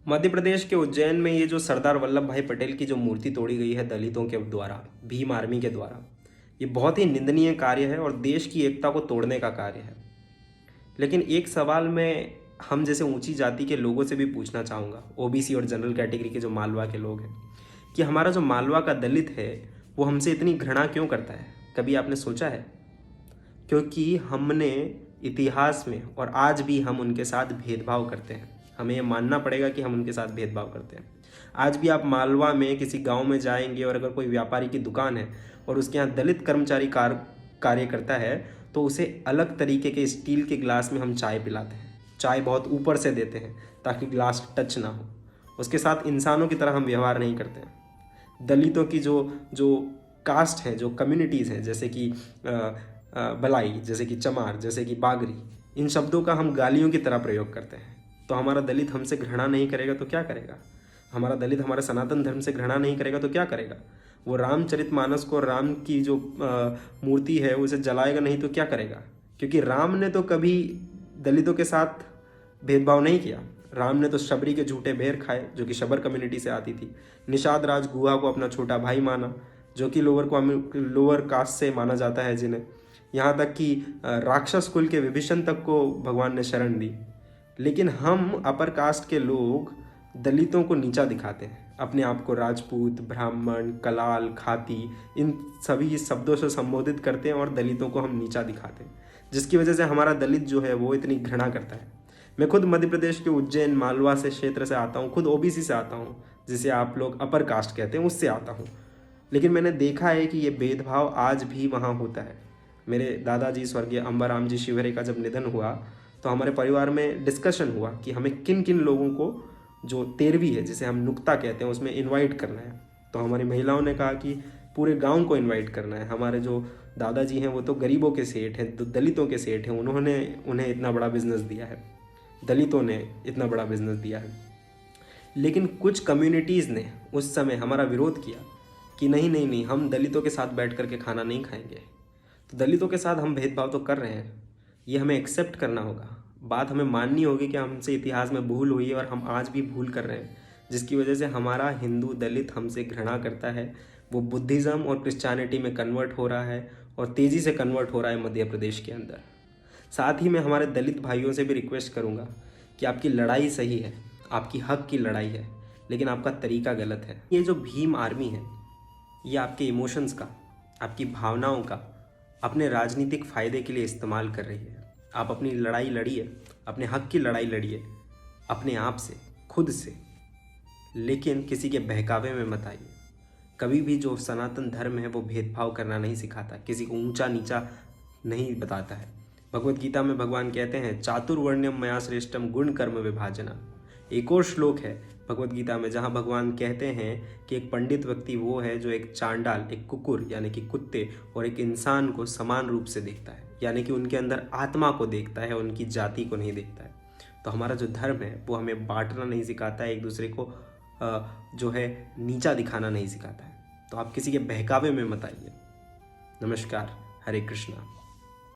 मध्य प्रदेश के उज्जैन में ये जो सरदार वल्लभ भाई पटेल की जो मूर्ति तोड़ी गई है दलितों के द्वारा, भीम आर्मी के द्वारा, ये बहुत ही निंदनीय कार्य है और देश की एकता को तोड़ने का कार्य है। लेकिन एक सवाल मैं हम जैसे ऊंची जाति के लोगों से भी पूछना चाहूँगा, ओबीसी और जनरल कैटेगरी के जो मालवा के लोग हैं, कि हमारा जो मालवा का दलित है वो हमसे इतनी घृणा क्यों करता है? कभी आपने सोचा है? क्योंकि हमने इतिहास में और आज भी हम उनके साथ भेदभाव करते हैं। हमें ये मानना पड़ेगा कि हम उनके साथ भेदभाव करते हैं। आज भी आप मालवा में किसी गांव में जाएंगे और अगर कोई व्यापारी की दुकान है और उसके यहाँ दलित कर्मचारी कार्य करता है तो उसे अलग तरीके के स्टील के गिलास में हम चाय पिलाते हैं। चाय बहुत ऊपर से देते हैं ताकि गिलास टच ना हो। उसके साथ इंसानों की तरह हम व्यवहार नहीं करते हैं। दलितों की जो जो कास्ट है, जो कम्युनिटीज़ हैं, जैसे कि बलाई, जैसे कि चमार, जैसे कि बागरी, इन शब्दों का हम गालियों की तरह प्रयोग करते हैं। तो हमारा दलित हमसे घृणा नहीं करेगा तो क्या करेगा? हमारा दलित हमारे सनातन धर्म से घृणा नहीं करेगा तो क्या करेगा? वो रामचरितमानस को, राम की जो मूर्ति है उसे जलाएगा नहीं तो क्या करेगा? क्योंकि राम ने तो कभी दलितों के साथ भेदभाव नहीं किया। राम ने तो शबरी के झूठे बेर खाए, जो कि शबर कम्युनिटी से आती थी। निषाद राज गुहा को अपना छोटा भाई माना, जो कि लोअर कास्ट से माना जाता है जिन्हें। यहाँ तक कि राक्षस कुल के विभीषण तक को भगवान ने शरण दी। लेकिन हम अपर कास्ट के लोग दलितों को नीचा दिखाते हैं, अपने आप को राजपूत, ब्राह्मण, कलाल, खाती, इन सभी शब्दों से संबोधित करते हैं और दलितों को हम नीचा दिखाते हैं, जिसकी वजह से हमारा दलित जो है वो इतनी घृणा करता है। मैं खुद मध्य प्रदेश के उज्जैन मालवा से क्षेत्र से आता हूँ, खुद ओबीसी से आता हूँ, जिसे आप लोग अपर कास्ट कहते हैं, उससे आता हूँ। लेकिन मैंने देखा है कि ये भेदभाव आज भी वहाँ होता है। मेरे दादाजी स्वर्गीय अंबाराम जी शिवहरे का जब निधन हुआ तो हमारे परिवार में डिस्कशन हुआ कि हमें किन किन लोगों को, जो 13वीं है जिसे हम नुक्ता कहते हैं, उसमें इनवाइट करना है। तो हमारी महिलाओं ने कहा कि पूरे गांव को इनवाइट करना है। हमारे जो दादाजी हैं वो तो गरीबों के सेठ हैं, दलितों के सेठ हैं, उन्होंने उन्हें इतना बड़ा बिजनेस दिया है, दलितों ने इतना बड़ा बिजनेस दिया है। लेकिन कुछ कम्युनिटीज़ ने उस समय हमारा विरोध किया कि नहीं नहीं नहीं, हम दलितों के साथ बैठ करके खाना नहीं खाएंगे। तो दलितों के साथ हम भेदभाव तो कर रहे हैं, ये हमें एक्सेप्ट करना होगा। बात हमें माननी होगी कि हमसे इतिहास में भूल हुई है और हम आज भी भूल कर रहे हैं, जिसकी वजह से हमारा हिंदू दलित हमसे घृणा करता है। वो बुद्धिज़्म और क्रिश्चियनिटी में कन्वर्ट हो रहा है और तेज़ी से कन्वर्ट हो रहा है मध्य प्रदेश के अंदर। साथ ही मैं हमारे दलित भाइयों से भी रिक्वेस्ट करूँगा कि आपकी लड़ाई सही है, आपकी हक की लड़ाई है, लेकिन आपका तरीका गलत है। ये जो भीम आर्मी है ये आपके इमोशंस का, आपकी भावनाओं का अपने राजनीतिक फ़ायदे के लिए इस्तेमाल कर रही है। आप अपनी लड़ाई लड़िए, अपने हक की लड़ाई लड़िए, अपने आप से, खुद से, लेकिन किसी के बहकावे में मत आइए। कभी भी जो सनातन धर्म है वो भेदभाव करना नहीं सिखाता, किसी को ऊंचा नीचा नहीं बताता है। भगवत गीता में भगवान कहते हैं चातुर्वर्ण्यम मया श्रेष्ठम गुण कर्म विभाजना। एक और श्लोक है भगवत गीता में जहाँ भगवान कहते हैं कि एक पंडित व्यक्ति वो है जो एक चांडाल, एक कुकुर यानी कि कुत्ते और एक इंसान को समान रूप से देखता है, यानी कि उनके अंदर आत्मा को देखता है, उनकी जाति को नहीं देखता है। तो हमारा जो धर्म है वो हमें बांटना नहीं सिखाता है, एक दूसरे को जो है नीचा दिखाना नहीं सिखाता है। तो आप किसी के बहकावे में मत आइए। नमस्कार, हरे कृष्णा।